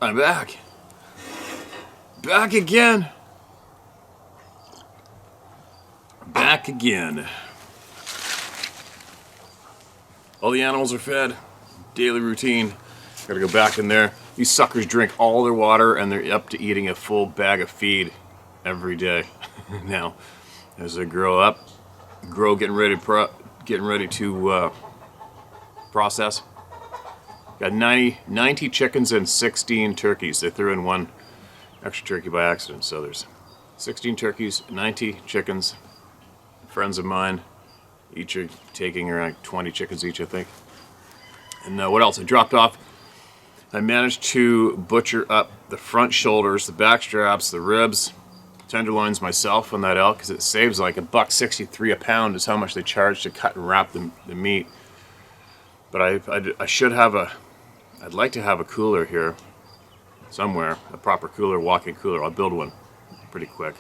I'm back. Back again. Back again. All the animals are fed. Daily routine. Gotta go back in there. These suckers drink all their water and they're up to eating a full bag of feed every day. Now, as they grow, getting ready to process. Got 90 chickens and 16 turkeys. They threw in one extra turkey by accident, so there's 16 turkeys, 90 chickens. Friends of mine, each are taking around 20 chickens each, I think. And what else? I dropped off. I managed to butcher up the front shoulders, the back straps, the ribs, tenderloins myself on that elk, because it saves like $1.63 a pound is how much they charge to cut and wrap the meat. But I should have I'd like to have a cooler here somewhere, a proper cooler, walk-in cooler. I'll build one pretty quick.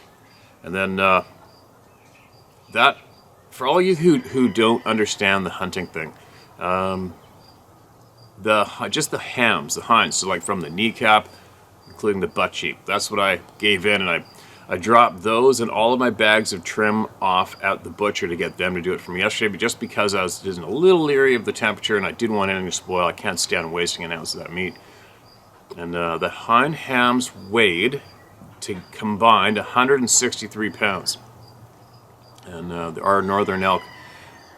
And then that, for all you who don't understand the hunting thing, just the hams, the hinds, so like from the kneecap, including the butt cheek. That's what I gave in, and I dropped those and all of my bags of trim off at the butcher to get them to do it for me yesterday, but just because I was just a little leery of the temperature and I didn't want anything to spoil, I can't stand wasting an ounce of that meat. And the hind hams weighed to combined 163 pounds. And our northern elk,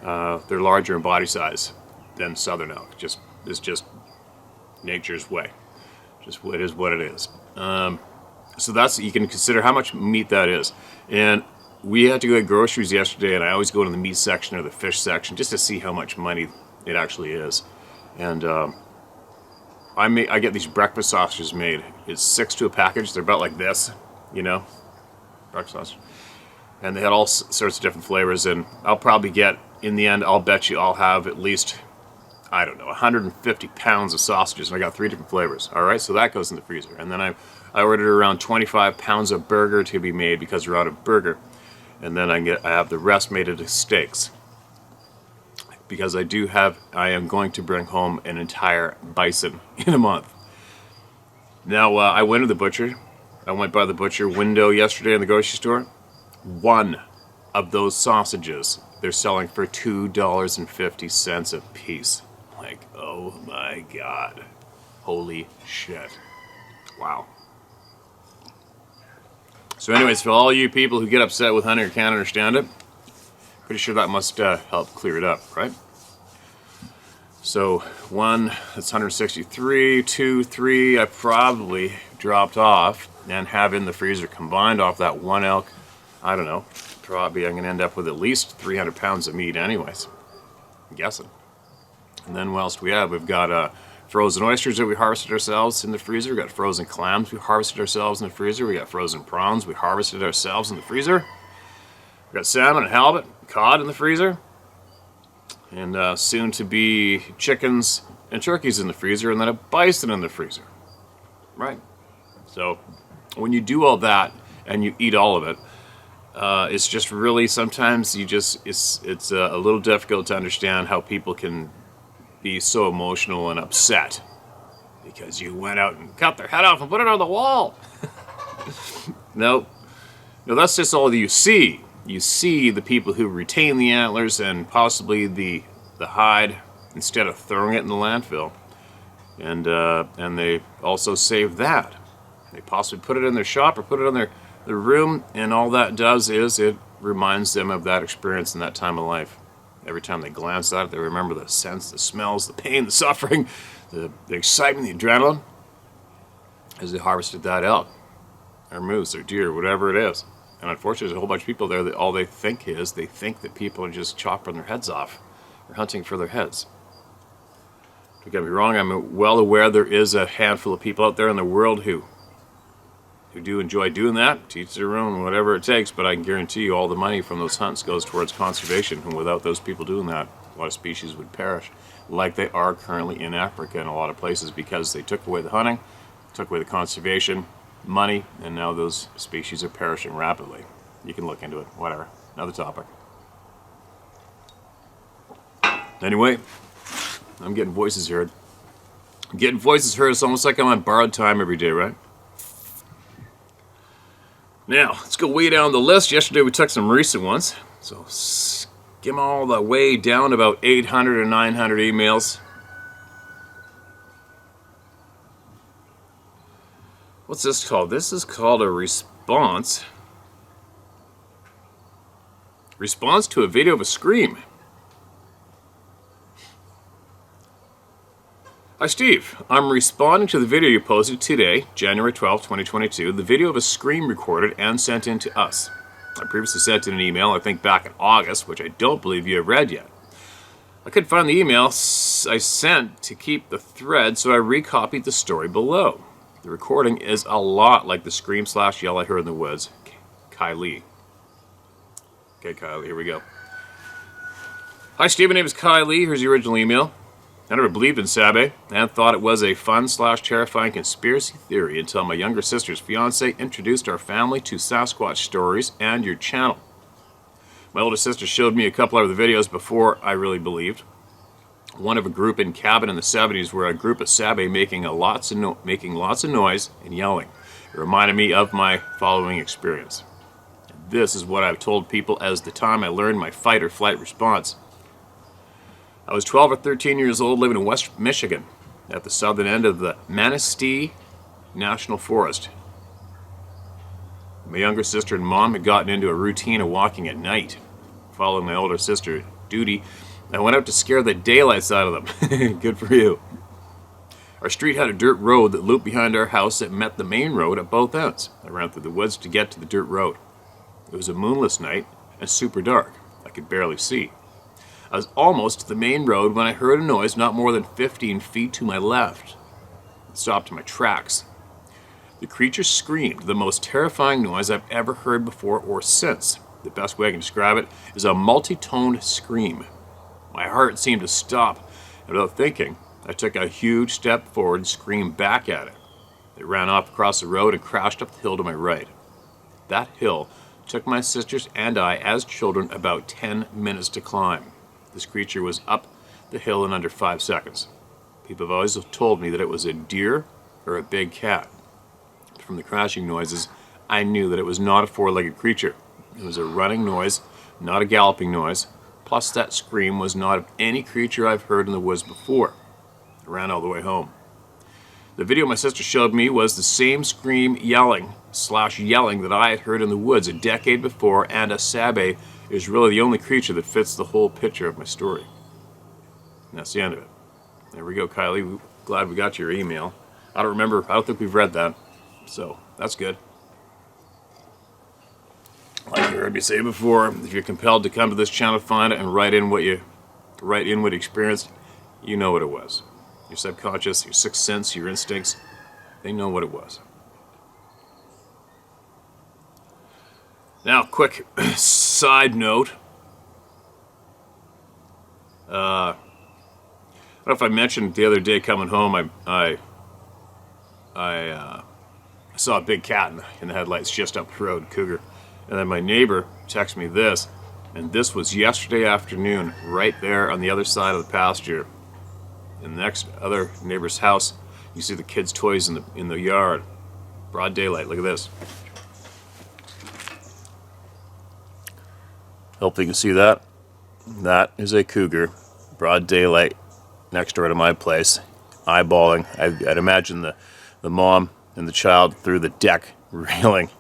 they're larger in body size than southern elk. It's just nature's way. It is what it is. So that's, you can consider how much meat that is. And we had to go get groceries yesterday, and I always go to the meat section or the fish section just to see how much money it actually is. And I get these breakfast sausages made. It's 6 to a package. They're about like this, you know, breakfast sausage. And they had all sorts of different flavors. And I'll probably get, in the end, I'll bet you I'll have at least, I don't know, 150 pounds of sausages. And I got 3 different flavors. All right, so that goes in the freezer. And then I ordered around 25 pounds of burger to be made because we're out of burger. And then I have the rest made into steaks. Because I am going to bring home an entire bison in a month. Now, I went to the butcher. I went by the butcher window yesterday in the grocery store. One of those sausages they're selling for $2.50 a piece. Like, oh my God. Holy shit. Wow. So anyways, for all you people who get upset with hunting or can't understand it, pretty sure that must help clear it up, right? So 1, that's 163, 2, 3, I probably dropped off and have in the freezer combined off that one elk. I don't know, probably I'm going to end up with at least 300 pounds of meat anyways, I'm guessing. And then what else do we have? We've got frozen oysters that we harvested ourselves in the freezer. We got frozen clams we harvested ourselves in the freezer. We got frozen prawns we harvested ourselves in the freezer. We got salmon and halibut, cod in the freezer. And soon to be chickens and turkeys in the freezer, and then a bison in the freezer. Right? So when you do all that and you eat all of it, it's just really, sometimes it's a little difficult to understand how people can be so emotional and upset because you went out and cut their head off and put it on the wall. No, that's just all that you see. You see the people who retain the antlers and possibly the hide instead of throwing it in the landfill, and they also save that. They possibly put it in their shop or put it in their room, and all that does is it reminds them of that experience in that time of life. Every time they glance at it, they remember the scents, the smells, the pain, the suffering, the excitement, the adrenaline, as they harvested that elk, or moose, or deer, whatever it is. And unfortunately, there's a whole bunch of people there that all they think that people are just chopping their heads off, or hunting for their heads. Don't get me wrong, I'm well aware there is a handful of people out there in the world who do enjoy doing that, teach their own, whatever it takes, but I can guarantee you all the money from those hunts goes towards conservation, and without those people doing that, a lot of species would perish, like they are currently in Africa in a lot of places, because they took away the hunting, took away the conservation, money, and now those species are perishing rapidly. You can look into it, whatever, another topic. Anyway, I'm getting voices here. Getting voices heard, it's almost like I'm on borrowed time every day, right? Now, let's go way down the list. Yesterday we took some recent ones. So skim all the way down about 800 or 900 emails. What's this called? This is called a response. Response to a video of a scream. Hi Steve, I'm responding to the video you posted today, January 12, 2022, the video of a scream recorded and sent in to us. I previously sent in an email, I think back in August, which I don't believe you have read yet. I couldn't find the email I sent to keep the thread, so I recopied the story below. The recording is a lot like the scream/yell I heard in the woods. Kylie. Okay, Kylie, here we go. Hi Steve, my name is Kylie. Here's the original email. I never believed in Sabe and thought it was a fun/terrifying conspiracy theory until my younger sister's fiance introduced our family to Sasquatch stories and your channel. My older sister showed me a couple of the videos before I really believed. One of a group in cabin in the 70s where a group of Sabe making lots of noise and yelling. It reminded me of my following experience. This is what I've told people as the time I learned my fight or flight response. I was 12 or 13 years old living in West Michigan at the southern end of the Manistee National Forest. My younger sister and mom had gotten into a routine of walking at night. Following my older sister's duty, I went out to scare the daylights out of them. Good for you. Our street had a dirt road that looped behind our house that met the main road at both ends. I ran through the woods to get to the dirt road. It was a moonless night and super dark. I could barely see. I was almost to the main road when I heard a noise not more than 15 feet to my left. It stopped in my tracks. The creature screamed, the most terrifying noise I've ever heard before or since. The best way I can describe it is a multi-toned scream. My heart seemed to stop, and without thinking, I took a huge step forward and screamed back at it. It ran off across the road and crashed up the hill to my right. That hill took my sisters and I, as children, about 10 minutes to climb. This creature was up the hill in under 5 seconds. People have always told me that it was a deer or a big cat. From the crashing noises, I knew that it was not a four-legged creature. It was a running noise, not a galloping noise. Plus, that scream was not of any creature I've heard in the woods before. I ran all the way home. The video my sister showed me was the same scream yelling that I had heard in the woods a decade before, and a Sabe is really the only creature that fits the whole picture of my story. And that's the end of it. There we go, Kylie. Glad we got your email. I don't think we've read that. So, that's good. Like you heard me say before, if you're compelled to come to this channel, find it, and write in what you experienced, you know what it was. Your subconscious, your sixth sense, your instincts, they know what it was. Now, quick side note. I don't know if I mentioned the other day coming home, I saw a big cat in the headlights just up the road, cougar. And then my neighbor texted me this, and this was yesterday afternoon, right there on the other side of the pasture. In the next other neighbor's house, you see the kids' toys in the yard. Broad daylight, look at this. Hopefully you can see that. That is a cougar, broad daylight, next door to my place, eyeballing. I'd imagine the mom and the child through the deck, reeling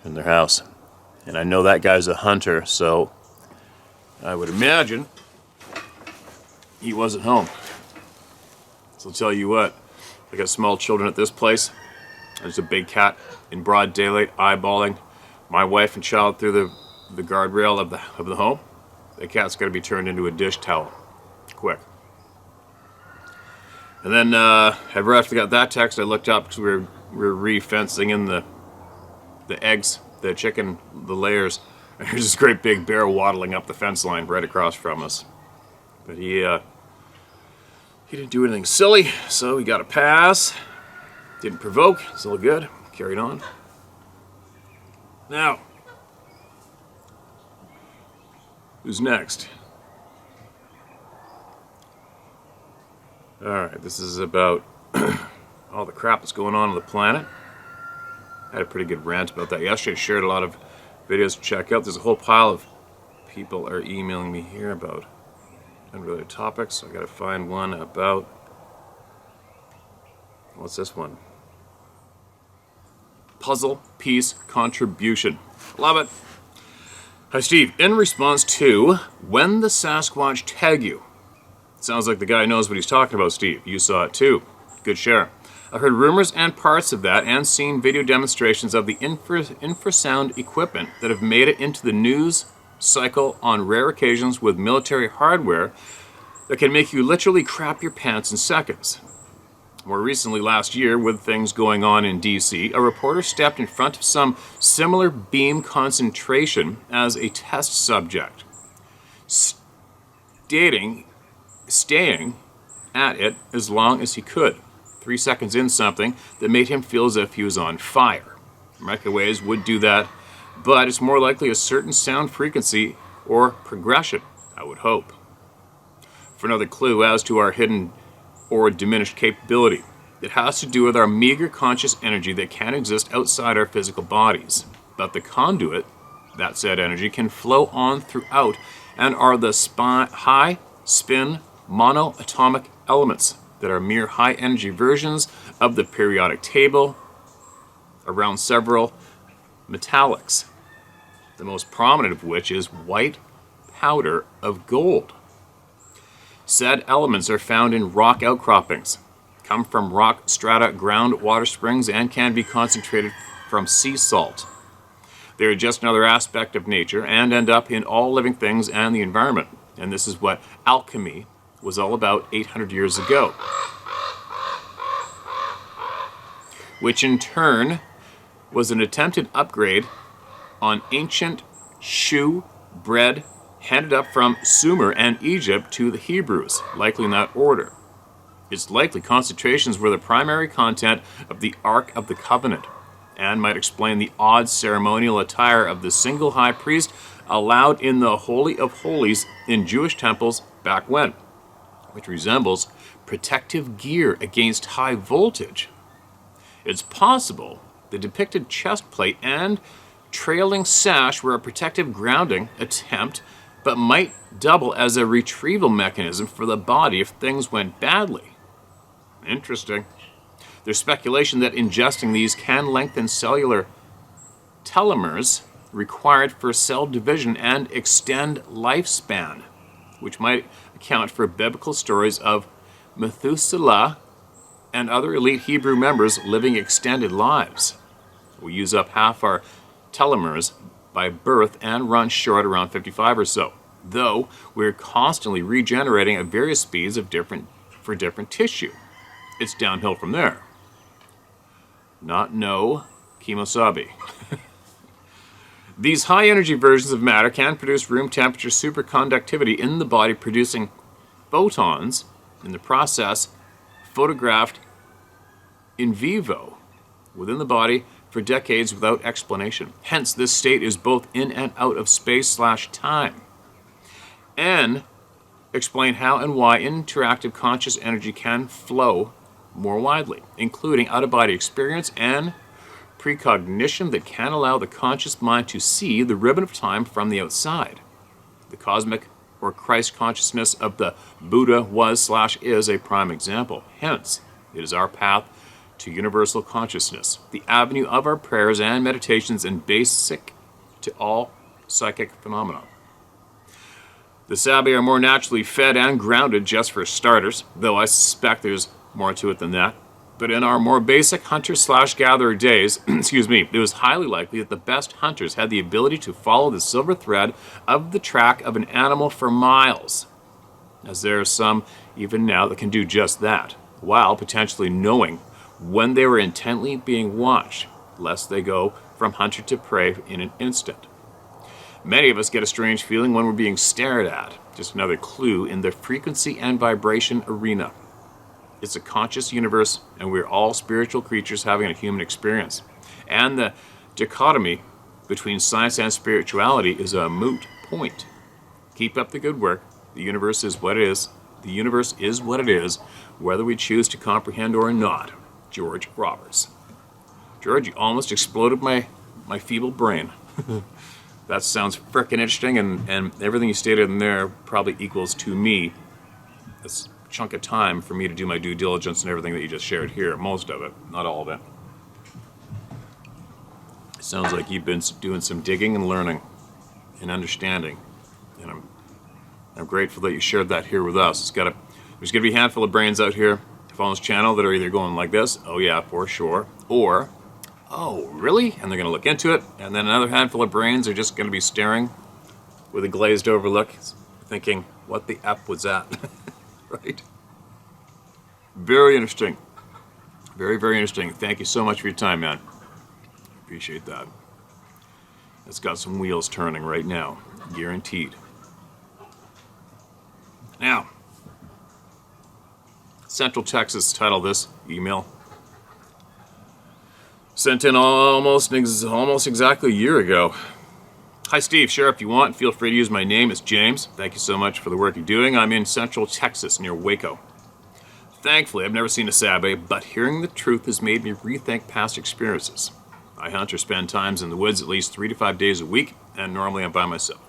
in their house. And I know that guy's a hunter, so I would imagine he wasn't home. So I'll tell you what, I got small children at this place. There's a big cat in broad daylight, eyeballing my wife and child through the guardrail of the home. The cat's got to be turned into a dish towel, quick. And then right after I got that text, I looked up because we were re-fencing in the eggs, the chicken, the layers. And there's this great big bear waddling up the fence line right across from us. But he didn't do anything silly, so he got a pass. Didn't provoke, it's all good. Carried on. Now, who's next? Alright, this is about all the crap that's going on the planet. I had a pretty good rant about that yesterday. I shared a lot of videos to check out. There's a whole pile of people are emailing me here about unrelated topics. So I gotta find one about, what's this one? Puzzle piece contribution. Love it. Hi Steve, in response to when the Sasquatch tag you. Sounds like the guy knows what he's talking about, Steve. You saw it too. Good share. I've heard rumors and parts of that and seen video demonstrations of the infrasound equipment that have made it into the news cycle on rare occasions with military hardware that can make you literally crap your pants in seconds. More recently, last year, with things going on in DC, a reporter stepped in front of some similar beam concentration as a test subject, staying at it as long as he could. 3 seconds in, something that made him feel as if he was on fire. Microwaves would do that, but it's more likely a certain sound frequency or progression, I would hope. For another clue as to our hidden or diminished capability, it has to do with our meager conscious energy that can exist outside our physical bodies. But the conduit, that said energy, can flow on throughout and are the high spin monoatomic elements that are mere high energy versions of the periodic table around several metallics, the most prominent of which is white powder of gold. Said elements are found in rock outcroppings, come from rock strata, groundwater springs, and can be concentrated from sea salt. They are just another aspect of nature and end up in all living things and the environment. And this is what alchemy was all about 800 years ago, which in turn was an attempted upgrade on ancient shoe bread handed up from Sumer and Egypt to the Hebrews, likely in that order. Its likely concentrations were the primary content of the Ark of the Covenant, and might explain the odd ceremonial attire of the single high priest allowed in the Holy of Holies in Jewish temples back when, which resembles protective gear against high voltage. It's possible the depicted chest plate and trailing sash were a protective grounding attempt, but might double as a retrieval mechanism for the body if things went badly. Interesting. There's speculation that ingesting these can lengthen cellular telomeres required for cell division and extend lifespan, which might account for biblical stories of Methuselah and other elite Hebrew members living extended lives. We use up half our telomeres by birth and run short around 55 or so, though we're constantly regenerating at various speeds for different tissue. It's downhill from there. Not no Kimosabi. These high-energy versions of matter can produce room temperature superconductivity in the body, producing photons in the process photographed in vivo within the body for decades without explanation. Hence, this state is both in and out of space/time. And explain how and why interactive conscious energy can flow more widely, including out-of-body experience and precognition that can allow the conscious mind to see the ribbon of time from the outside. The cosmic or Christ consciousness of the Buddha was/is a prime example. Hence, it is our path to universal consciousness, the avenue of our prayers and meditations, and basic to all psychic phenomena. The Sabi are more naturally fed and grounded, just for starters, though I suspect there's more to it than that. But in our more basic hunter/gatherer days, it was highly likely that the best hunters had the ability to follow the silver thread of the track of an animal for miles, as there are some even now that can do just that, while potentially knowing when they were intently being watched, lest they go from hunter to prey in an instant. Many of us get a strange feeling when we're being stared at, just another clue in the frequency and vibration arena. It's a conscious universe, and we're all spiritual creatures having a human experience. And the dichotomy between science and spirituality is a moot point. Keep up the good work. The universe is what it is. The universe is what it is, whether we choose to comprehend or not. George Roberts. George, you almost exploded my feeble brain. That sounds frickin' interesting, and everything you stated in there probably equals to me a chunk of time for me to do my due diligence and everything that you just shared here. Most of it, not all of it. It sounds like you've been doing some digging and learning and understanding, and I'm grateful that you shared that here with us. There's gonna be a handful of brains out here on this channel that are either going like this, oh yeah, for sure, or oh really, and they're gonna look into it, and then another handful of brains are just gonna be staring with a glazed over look, thinking, what the F was that? Right? Very interesting. Very, very interesting. Thank you so much for your time, man. Appreciate that. It's got some wheels turning right now. Guaranteed. Now, Central Texas title this email. Sent in almost exactly a year ago. Hi Steve, share if you want. Feel free to use my name. It's James. Thank you so much for the work you're doing. I'm in Central Texas near Waco. Thankfully, I've never seen a sabe, but hearing the truth has made me rethink past experiences. I hunt or spend times in the woods at least 3 to 5 days a week, and normally I'm by myself.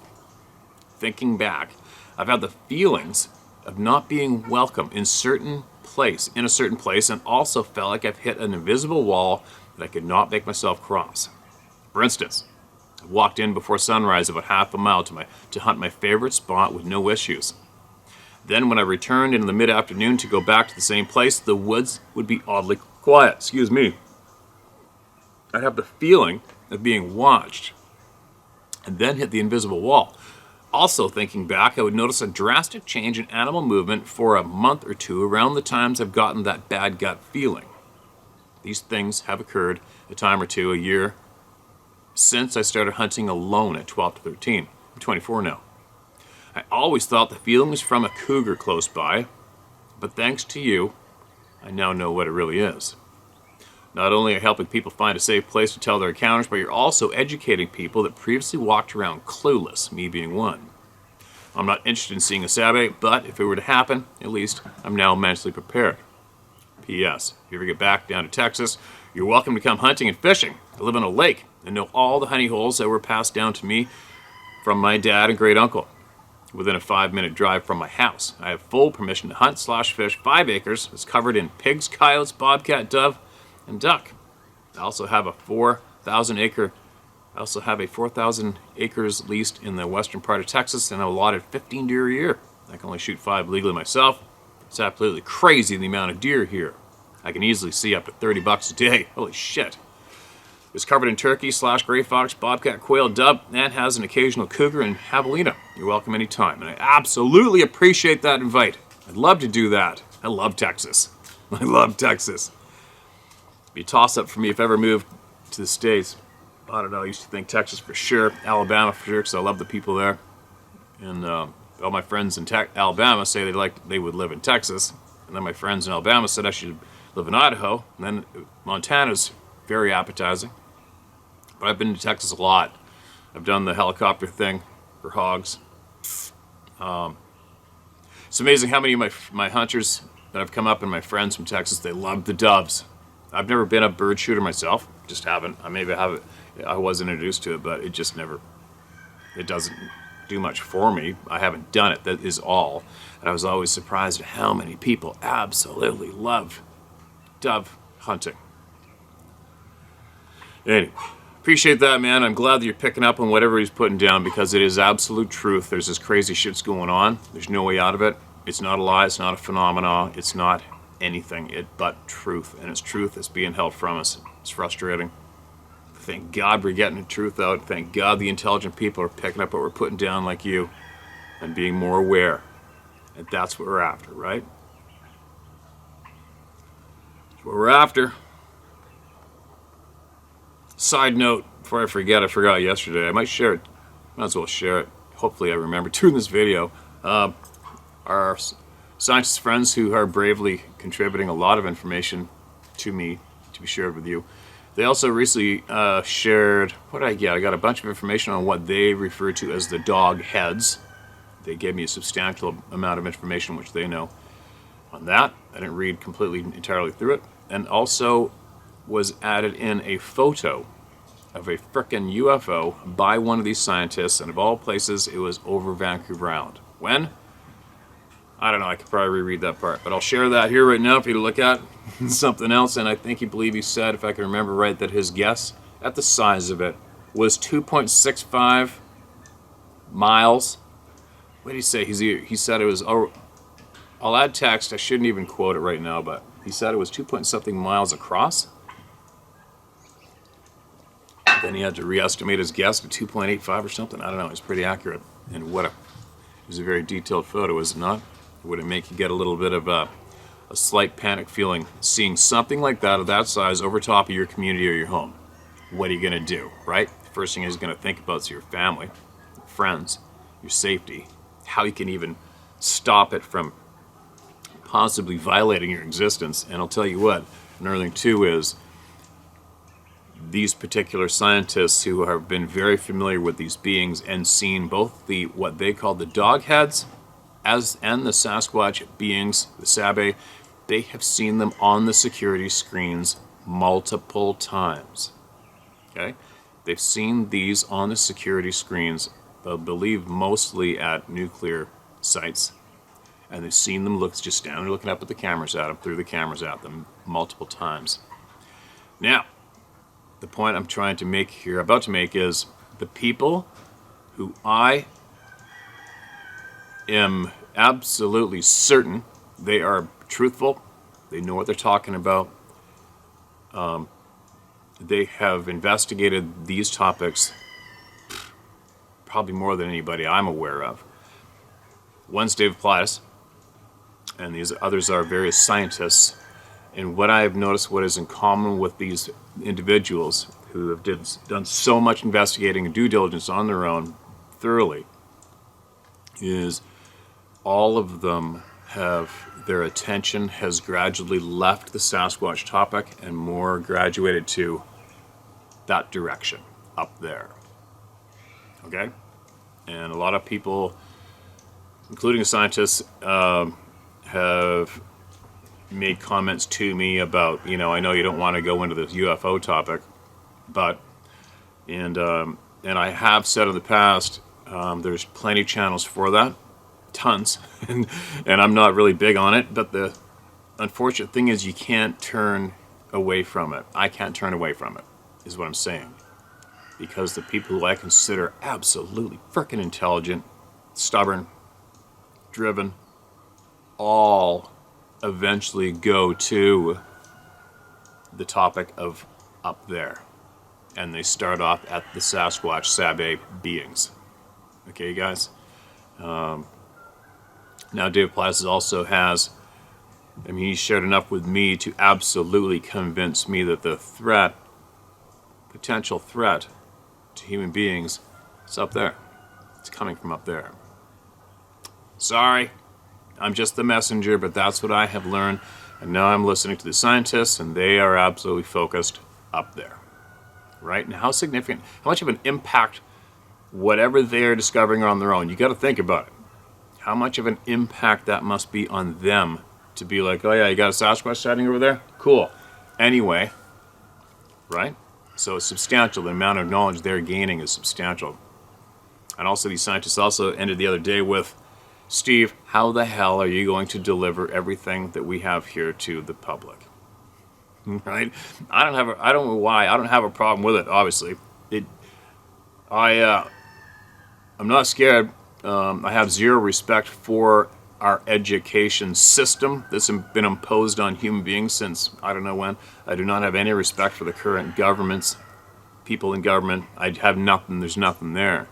Thinking back, I've had the feelings of not being welcome in a certain place, and also felt like I've hit an invisible wall that I could not make myself cross. For instance, I walked in before sunrise about half a mile to hunt my favorite spot with no issues. Then when I returned in the mid-afternoon to go back to the same place, the woods would be oddly quiet. Excuse me. I'd have the feeling of being watched and then hit the invisible wall. Also thinking back, I would notice a drastic change in animal movement for a month or two around the times I've gotten that bad gut feeling. These things have occurred a time or two a year since I started hunting alone at 12 to 13. I'm 24 now. I always thought the feeling was from a cougar close by, but thanks to you, I now know what it really is. Not only are you helping people find a safe place to tell their encounters, but you're also educating people that previously walked around clueless, me being one. I'm not interested in seeing a sabe, but if it were to happen, at least I'm now mentally prepared. P.S. If you ever get back down to Texas, you're welcome to come hunting and fishing. I live on a lake and know all the honey holes that were passed down to me from my dad and great uncle. Within a 5-minute drive from my house, I have full permission to hunt/fish 5 acres that's covered in pigs, coyotes, bobcat, dove, and duck. I also have a 4,000 acres leased in the western part of Texas, and I'm allotted 15 deer a year. I can only shoot 5 legally myself. It's absolutely crazy the amount of deer here. I can easily see up to $30 a day. Holy shit. It's covered in turkey/gray fox, bobcat, quail, dove, and has an occasional cougar and javelina. You're welcome anytime, and I absolutely appreciate that invite. I'd love to do that. I love Texas. I love Texas. It'd be a toss-up for me if I ever moved to the States. I don't know, I used to think Texas for sure, Alabama for sure, because I love the people there. And all my friends in Alabama say they would live in Texas. And then my friends in Alabama said I should live in Idaho. And then Montana's very appetizing. But I've been to Texas a lot. I've done the helicopter thing for hogs. It's amazing how many of my hunters that have come up and my friends from Texas, they love the doves. I've never been a bird shooter myself. Just haven't. I wasn't introduced to it, but it doesn't do much for me. I haven't done it, that is all. And I was always surprised at how many people absolutely love dove hunting. Anyway, appreciate that, man. I'm glad that you're picking up on whatever he's putting down, because it is absolute truth. There's this crazy shit's going on. There's no way out of it. It's not a lie. It's not a phenomenon. It's not anything but truth. And it's truth that's being held from us. It's frustrating. Thank God we're getting the truth out. Thank God the intelligent people are picking up what we're putting down, like you, and being more aware. And that's what we're after, right? That's what we're after. Side note, before I forgot yesterday. I might share it. Might as well share it. Hopefully I remember doing this video. Our scientist friends who are bravely contributing a lot of information to me to be shared with you. They also recently shared, what did I get? I got a bunch of information on what they refer to as the dog heads they gave me a substantial amount of information which they know on that. I didn't read completely entirely through it. And also was added in a photo of a frickin' UFO by one of these scientists, and of all places, it was over Vancouver Island. When? I don't know, I could probably reread that part, but I'll share that here right now for you to look at. Something else, and I think he said, if I can remember right, that his guess at the size of it was 2.65 miles. What did he say? He said it was, I'll add text, I shouldn't even quote it right now, but he said it was 2 point something miles across. Then he had to re-estimate his guess to 2.85 or something. I don't know, it was pretty accurate. And it was a very detailed photo, is it not? Would it make you get a little bit of a slight panic feeling seeing something like that of that size over top of your community or your home? What are you going to do, right? The first thing he's going to think about is your family, your friends, your safety, how you can even stop it from possibly violating your existence. And I'll tell you what, another thing too is these particular scientists who have been very familiar with these beings and seen both the what they call the dog heads and the Sasquatch beings, the Sabe, they have seen them on the security screens multiple times. Okay? They've seen these on the security screens, I believe mostly at nuclear sites. And they've seen them just standing there looking up at the cameras at them, through the cameras at them multiple times. Now, the point I'm trying to make here, about to make, is the people who I am absolutely certain they are truthful, they know what they're talking about, they have investigated these topics probably more than anybody I'm aware of. One's David Plaitis, and these others are various scientists. And what I have noticed, what is in common with these individuals who have done so much investigating and due diligence on their own thoroughly, is all of them their attention has gradually left the Sasquatch topic and more graduated to that direction up there. Okay? And a lot of people, including scientists, have made comments to me about, I know you don't want to go into this UFO topic, but, and I have said in the past, there's plenty of channels for that, tons, and I'm not really big on it, but the unfortunate thing is you can't turn away from it. I can't turn away from it, is what I'm saying. Because the people who I consider absolutely freaking intelligent, stubborn, driven, all eventually go to the topic of up there. And they start off at the Sasquatch Sabe beings. Okay, guys? Now, David Plaitis also has, he shared enough with me to absolutely convince me that the potential threat to human beings is up there. It's coming from up there. Sorry, I'm just the messenger, but that's what I have learned. And now I'm listening to the scientists, and they are absolutely focused up there. Right? And how significant, how much of an impact whatever they're discovering on their own, you got to think about it. How much of an impact that must be on them to be like, oh yeah, you got a Sasquatch sighting over there? Cool. Anyway, right? So it's substantial. The amount of knowledge they're gaining is substantial. And also these scientists also ended the other day with, Steve, how the hell are you going to deliver everything that we have here to the public? Right? I don't know why. I don't have a problem with it, obviously. I'm not scared. I have zero respect for our education system that's been imposed on human beings since I don't know when. I do not have any respect for the current governments, people in government. I have nothing. There's nothing there.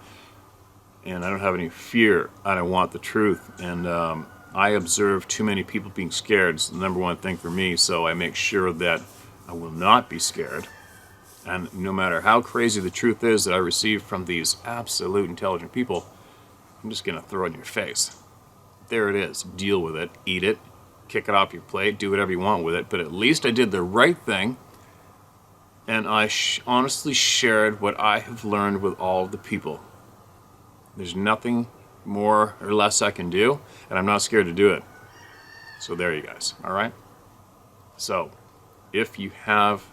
And I don't have any fear. I don't want the truth. And I observe too many people being scared. It's the number one thing for me. So I make sure that I will not be scared. And no matter how crazy the truth is that I receive from these absolute intelligent people, I'm just going to throw it in your face. There it is. Deal with it. Eat it. Kick it off your plate. Do whatever you want with it. But at least I did the right thing. And I honestly shared what I have learned with all of the people. There's nothing more or less I can do, and I'm not scared to do it. So there you guys, all right? So if you have,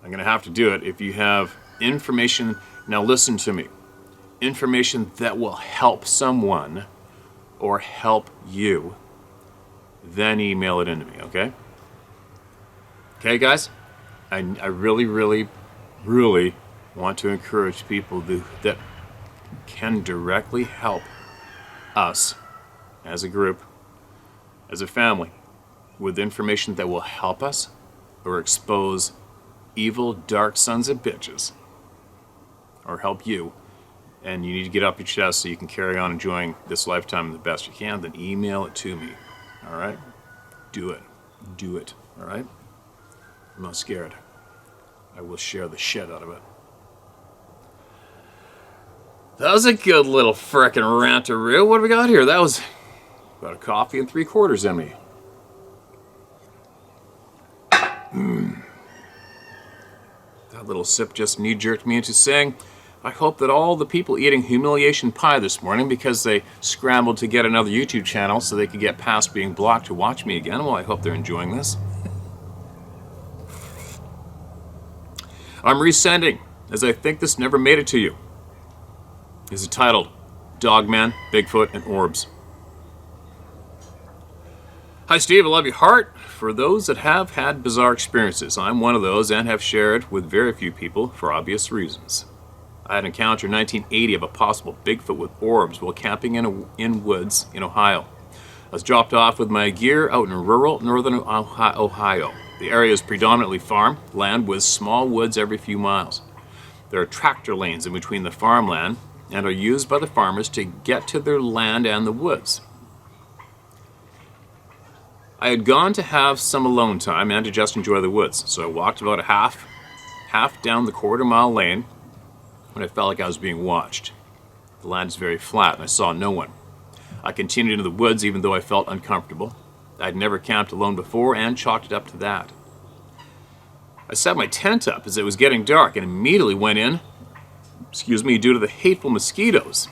I'm going to have to do it, if you have information, now listen to me, information that will help someone or help you, then email it into me, okay? Okay, guys? I really, really, really want to encourage people that can directly help us as a group, as a family, with information that will help us or expose evil, dark sons of bitches, or help you, and you need to get up your chest so you can carry on enjoying this lifetime the best you can, then email it to me, all right? Do it. Do it, all right? I'm not scared. I will share the shit out of it. That was a good little frickin' rantaroo. What do we got here? That was about a coffee and 3/4 in me. That little sip just knee-jerked me into saying, I hope that all the people eating humiliation pie this morning because they scrambled to get another YouTube channel so they could get past being blocked to watch me again, well, I hope they're enjoying this. I'm resending, as I think this never made it to you. Is titled Dogman, Bigfoot, and Orbs. Hi Steve, I love your heart. For those that have had bizarre experiences, I'm one of those and have shared with very few people for obvious reasons. I had an encounter in 1980 of a possible Bigfoot with orbs while camping in woods in Ohio. I was dropped off with my gear out in rural northern Ohio. The area is predominantly farm land with small woods every few miles. There are tractor lanes in between the farmland and are used by the farmers to get to their land and the woods. I had gone to have some alone time and to just enjoy the woods, so I walked about a half down the quarter-mile lane when I felt like I was being watched. The land is very flat and I saw no one. I continued into the woods even though I felt uncomfortable. I'd never camped alone before and chalked it up to that. I set my tent up as it was getting dark and immediately went in, due to the hateful mosquitoes.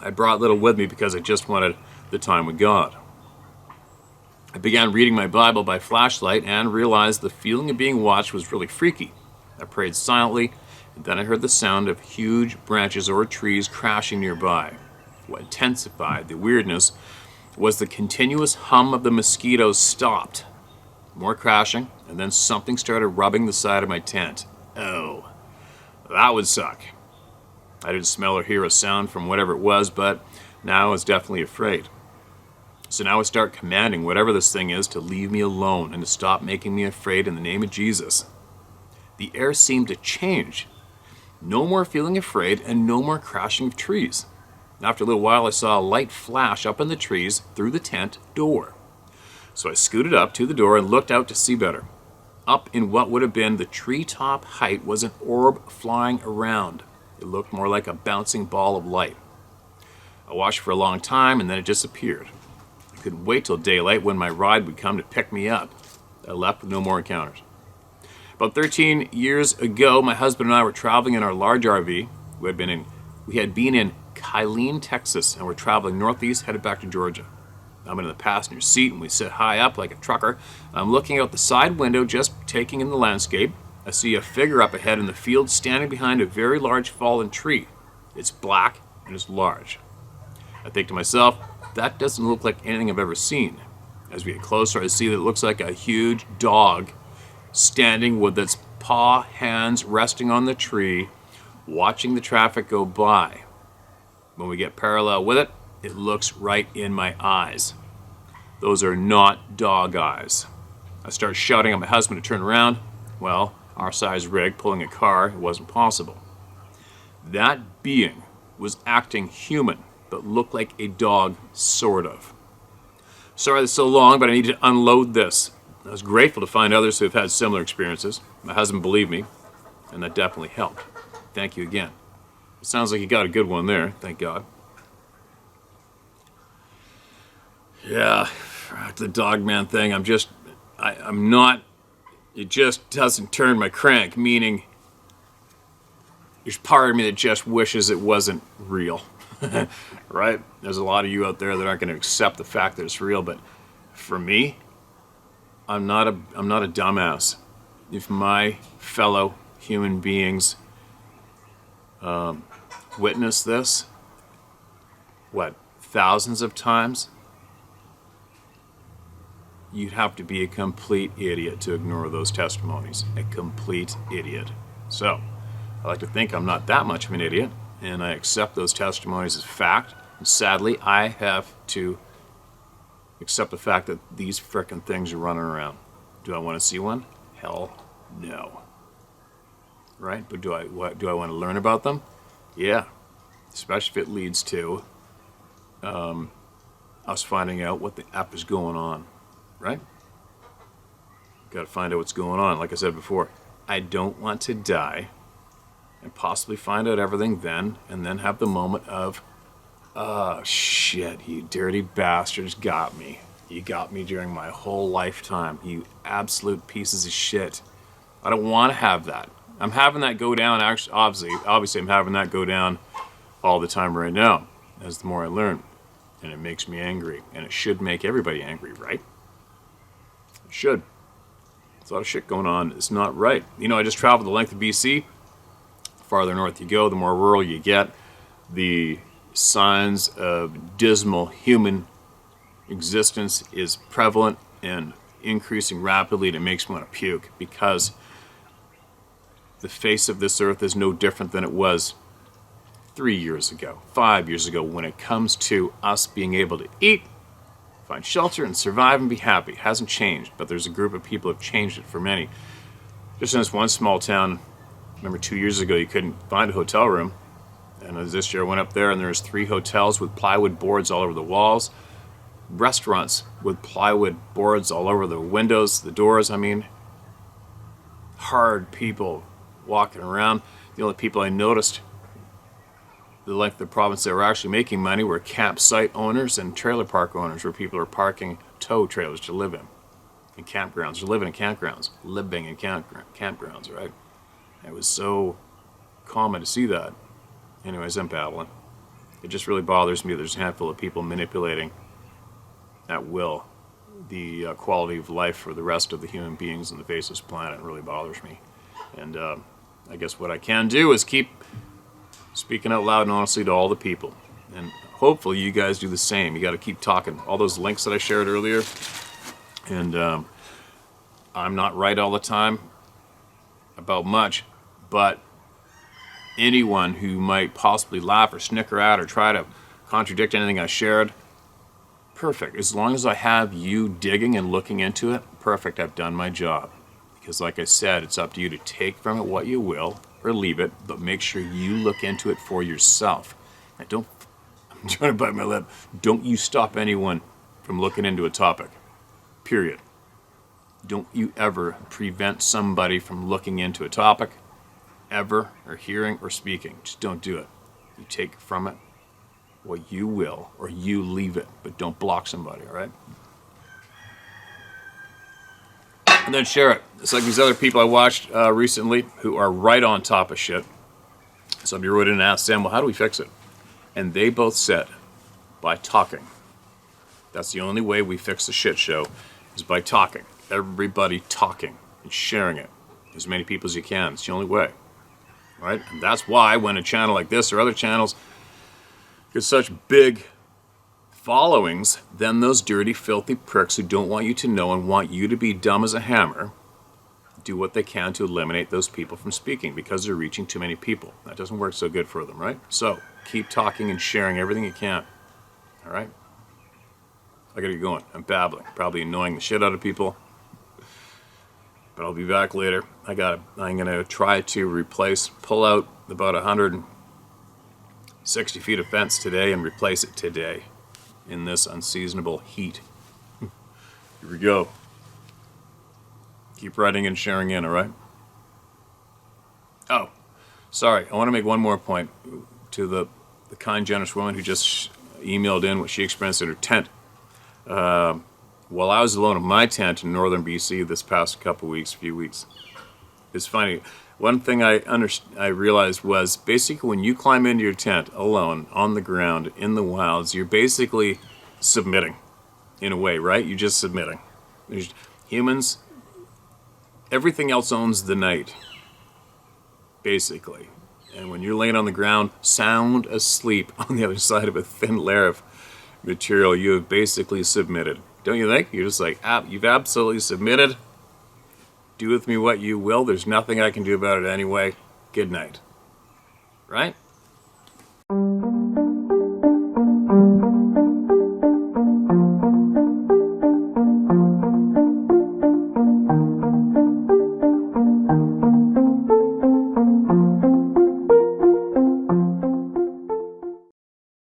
I brought little with me because I just wanted the time with God. I began reading my Bible by flashlight and realized the feeling of being watched was really freaky. I prayed silently, and then I heard the sound of huge branches or trees crashing nearby. What intensified the weirdness was the continuous hum of the mosquitoes stopped. More crashing, and then something started rubbing the side of my tent. Oh, that would suck. I didn't smell or hear a sound from whatever it was, but now I was definitely afraid. So now I start commanding whatever this thing is to leave me alone and to stop making me afraid in the name of Jesus. The air seemed to change. No more feeling afraid and no more crashing of trees. After a little while I saw a light flash up in the trees through the tent door. So I scooted up to the door and looked out to see better. Up in what would have been the treetop height was an orb flying around. It looked more like a bouncing ball of light. I watched for a long time and then it disappeared. I couldn't wait till daylight when my ride would come to pick me up. I left with no more encounters. About 13 years ago, my husband and I were traveling in our large RV. We had been in Killeen, Texas, and we're traveling northeast, headed back to Georgia. I'm in the passenger seat, and we sit high up like a trucker. I'm looking out the side window, just taking in the landscape. I see a figure up ahead in the field standing behind a very large fallen tree. It's black and it's large. I think to myself, that doesn't look like anything I've ever seen. As we get closer, I see that it looks like a huge dog standing with its paw hands resting on the tree, watching the traffic go by. When we get parallel with it, it looks right in my eyes. Those are not dog eyes. I start shouting at my husband to turn around. Well, our size rig pulling a car, it wasn't possible. That being was acting human, but looked like a dog, sort of. Sorry it's so long, but I need to unload this. I was grateful to find others who have had similar experiences. My husband believed me, and that definitely helped. Thank you again. It sounds like you got a good one there, thank God. Yeah, the Dogman thing, I'm not, it just doesn't turn my crank, meaning there's part of me that just wishes it wasn't real. right? There's a lot of you out there that aren't going to accept the fact that it's real, but for me, I'm not a dumbass. If my fellow human beings witness this, what, thousands of times, you'd have to be a complete idiot to ignore those testimonies. A complete idiot. So, I like to think I'm not that much of an idiot, and I accept those testimonies as fact. And sadly, I have to accept the fact that these frickin' things are running around. Do I want to see one? Hell no. Right? But do I want to learn about them? Yeah. Especially if it leads to us finding out what the F is going on. Right? Got to find out what's going on. Like I said before, I don't want to die and possibly find out everything then, and then have the moment of, oh shit, you dirty bastards got me. You got me during my whole lifetime. You absolute pieces of shit. I don't want to have that. I'm having that go down, actually, obviously I'm having that go down all the time right now, as the more I learn. And it makes me angry. And it should make everybody angry, right? It should. There's a lot of shit going on. It's not right. You know, I just traveled the length of BC. The farther north you go, the more rural you get. The signs of dismal human existence is prevalent and increasing rapidly, and it makes me want to puke, because the face of this earth is no different than it was 3 years ago, 5 years ago, when it comes to us being able to eat, find shelter, and survive and be happy. It hasn't changed, but there's a group of people who have changed it for many. Just in this one small town, remember 2 years ago you couldn't find a hotel room, and this year I went up there and there's 3 hotels with plywood boards all over the walls, restaurants with plywood boards all over the windows, the doors. I mean, hard people walking around. The only people I noticed the length of the province that were actually making money were campsite owners and trailer park owners, where people are parking tow trailers to live in campgrounds, or living in campgrounds, campgrounds, right? It was so common to see that. Anyways, I'm babbling. It just really bothers me that there's a handful of people manipulating at will the quality of life for the rest of the human beings on the face of this planet. It really bothers me. And I guess what I can do is keep speaking out loud and honestly to all the people. And hopefully you guys do the same. You got to keep talking. All those links that I shared earlier. And I'm not right all the time about much, but anyone who might possibly laugh or snicker at or try to contradict anything I shared, perfect. As long as I have you digging and looking into it, perfect, I've done my job. Because like I said, it's up to you to take from it what you will or leave it, but make sure you look into it for yourself. And don't, I'm trying to bite my lip, don't you stop anyone from looking into a topic. Period. Don't you ever prevent somebody from looking into a topic, ever, or hearing or speaking. Just don't do it. You take from it what you will, or you leave it, but don't block somebody, all right? And then share it. It's like these other people I watched recently who are right on top of shit. Somebody wrote in and asked them, well, how do we fix it? And they both said, by talking. That's the only way we fix the shit show, is by talking. Everybody talking and sharing it. As many people as you can. It's the only way. Right? And that's why when a channel like this or other channels get such big followings, then those dirty, filthy pricks who don't want you to know and want you to be dumb as a hammer do what they can to eliminate those people from speaking, because they're reaching too many people. That doesn't work so good for them, right? So keep talking and sharing everything you can. All right? I gotta get going. I'm babbling, probably annoying the shit out of people, but I'll be back later. I'm gonna try to pull out about 160 feet of fence today and replace it today in this unseasonable heat. Here we go. Keep writing and sharing in, all right? Oh, sorry. I want to make one more point to the kind, generous woman who just emailed in what she experienced in her tent. While I was alone in my tent in northern BC this past few weeks, it's funny. One thing I realized was basically when you climb into your tent alone on the ground in the wilds, you're basically submitting in a way, right? You're just submitting. There's humans, everything else owns the night, basically. And when you're laying on the ground, sound asleep on the other side of a thin layer of material, you have basically submitted. Don't you think? You're just like, you've absolutely submitted. Do with me what you will. There's nothing I can do about it anyway. Good night. Right?